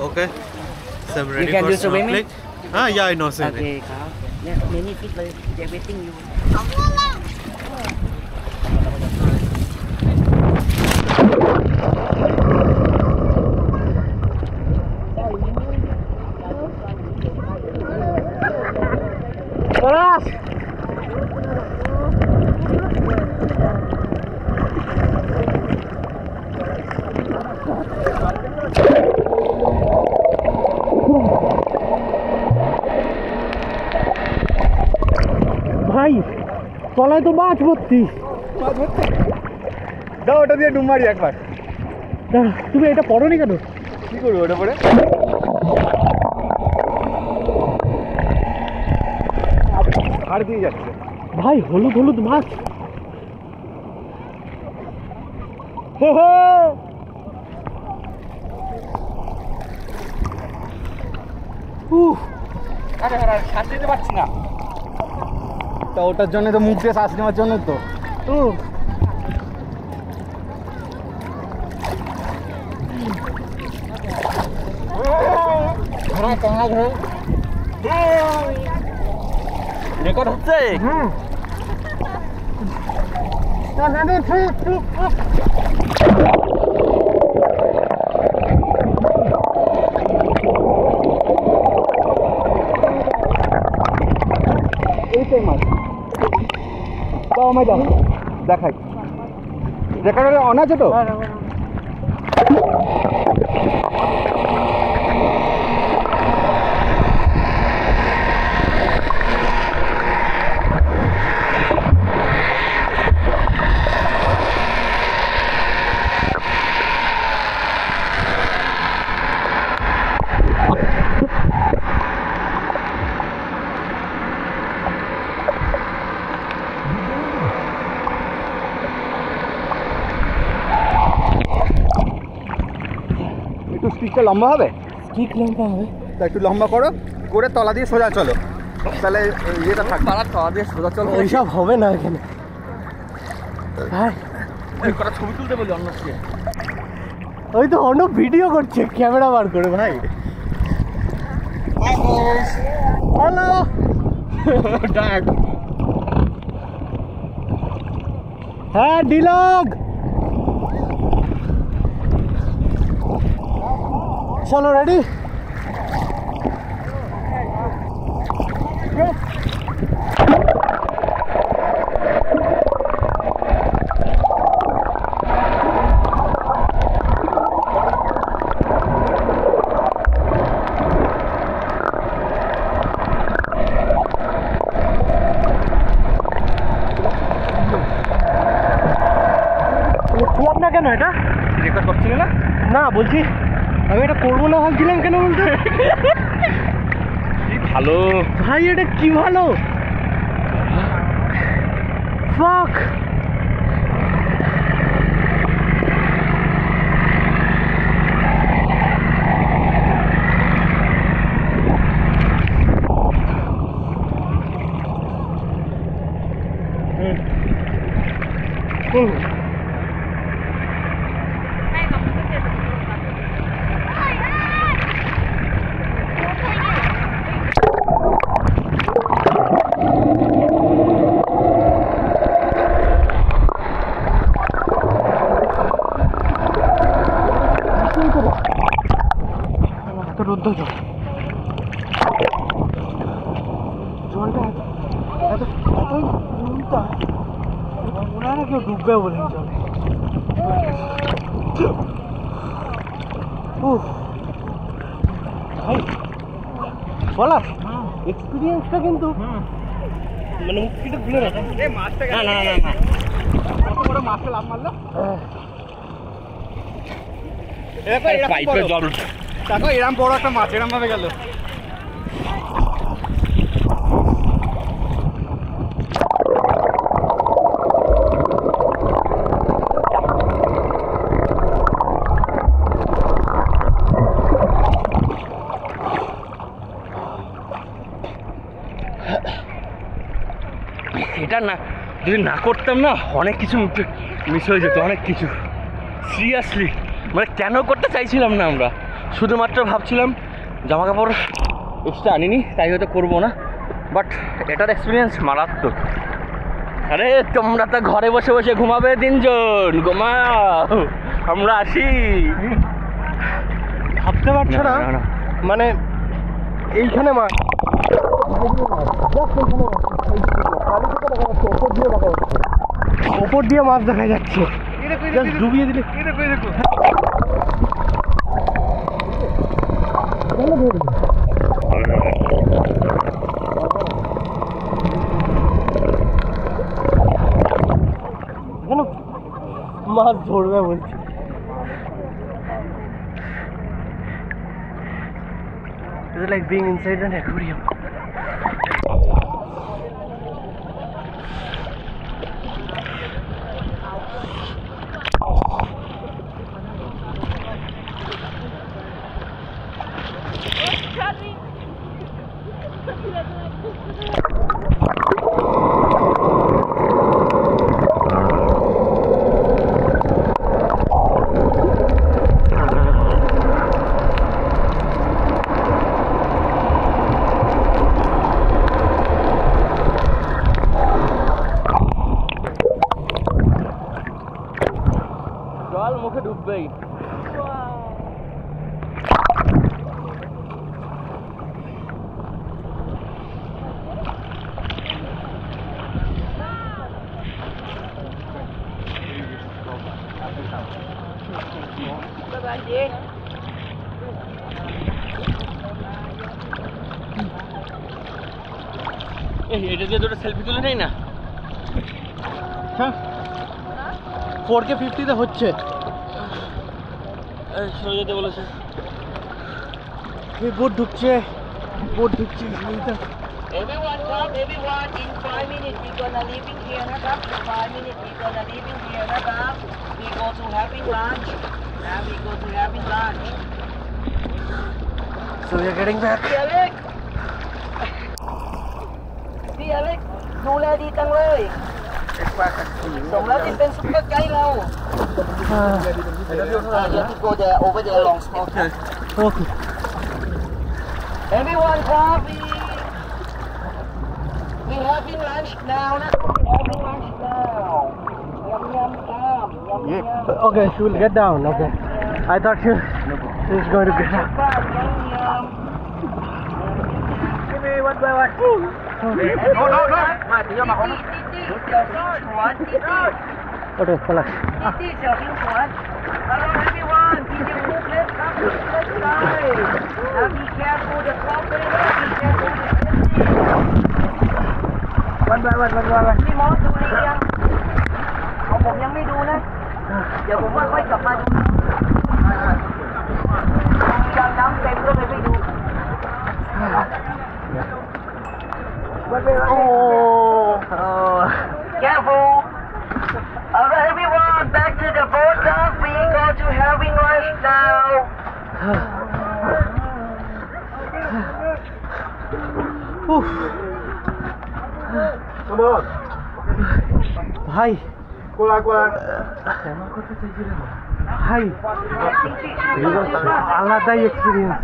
Okay. So I'm ready You can for do swimming? snorkeling. Ah, yeah, I know swimming. Okay, Carl. Yeah, many people they're waiting you. ভাই তলায় তো মাছ ভর্তি। দাও ওটা দিয়ে ডুব মারি একবার। দাঁড়া, তুমি এটা পড়োনি কেন? কি করবো ওটা পরে? আর দিয়ে যাচ্ছে ভাই হলুদ হলুদ মাছ। হো হো আরে শ্বাস নিতে পারছি না। তা ওটার জন্য তো মুখ দিয়ে শ্বাস নেওয়ার জন্য তো। রেকর্ড হচ্ছে? এইটাই মাছ। দাও আমায় দাও, দেখাই। রেকর্ডারে অন আছে তো? একটু স্টিকটা লম্বা হবে? ঠিক লম্বা হবে। তা একটু লম্বা করো, করে তলা দিয়ে সোজা চলো, তাহলে ইয়েটা থাকবে। পাড়ার তলা দিয়ে সোজা চলো। ওইসব হবে না এখানে ভাই। কটা ছবি তুলতে বলি অন্যকে। ওই তো অন্য ভিডিও করছে ক্যামেরা বার করে ভাই। হ্যালো ডাক। হ্যাঁ ডিলগ, চলো রেডি। খুব না কেন এটা রেকর্ড করছিলে না? না বলছি আমি এটা করবো না ভাবছিলাম, কেন বলতে? কি ভালো ভাই, এটা কি ভালো। ফাক রুদ্ধ জল, জলটা এত এতই উল্টা মনে হয় না কেউ ডুববে বলে জলে। ভাই বলা এক্সপিরিয়েন্সটা কিন্তু মানে মুখটা খুলে রাখা। না না না না, কত বড় মাছটা লাভ মারলো। পাইপের জল। দেখো এরম বড় একটা মাছ এরম ভাবে গেল। এটা না যদি না করতাম না অনেক কিছু মিস হয়ে যেত, অনেক কিছু। সিরিয়াসলি মানে কেন করতে চাইছিলাম না আমরা, শুধুমাত্র ভাবছিলাম জামা কাপড় এক্সট্রা আনিনি, তাই হয়তো করবো না, বাট এটার এক্সপিরিয়েন্স মারাত্মক। আরে তোমরা তো ঘরে বসে বসে ঘুমাবে 3 জন, ঘুমাও, আমরা আসি। ভাবতে পারছো না মানে এইখানে মাছ ওপর দিয়ে মাছ দেখা যাচ্ছে, জাস্ট ডুবিয়ে দিলে মাছ ধরবে বলছি। It's like being inside an aquarium. জল মুখে ঢুকবেই। এটা দিয়ে দুটো সেলফি তুলে নেই না? হ্যাঁ 4K 50-তে হচ্ছে। সরে যেতে বলেছে। এই বোট ঢুকছে, বোট ঢুকছে। Everyone come, everyone, in 5 minutes we're gonna leaving here, nakap. In 5 minutes we're gonna leaving here, nakap. We go to having lunch. Now we go to having lunch. So we are getting back. See Alex? See Alex? ดูแลดีจังเลยสมแล้วที่เป็นซุปเปอร์ไกด์เรา You have to go there, over there, long smoke. Okay. Everyone come, we having lunch now, nakap. We having lunch now. Yum, yum, yum. Yum, yum. Okay, she will get down. Okay. I thought she's going to get down. One by one. No. Okay, relax. Hello everyone. Did you move? Let's come. Let's slide. Now be careful the property. Be careful the safety. One by one. พี่มอสดูดียังของผมยังไม่ดูนะ เดี๋ยวผมค่อยๆกลับมาดูยังน้ำเต็มก็เลยไม่ดู Oh. Careful. Alright everyone, back to the boat dock. We go to having lunch now. Come on. ভাই কোলা ভাই আলাদাই experience.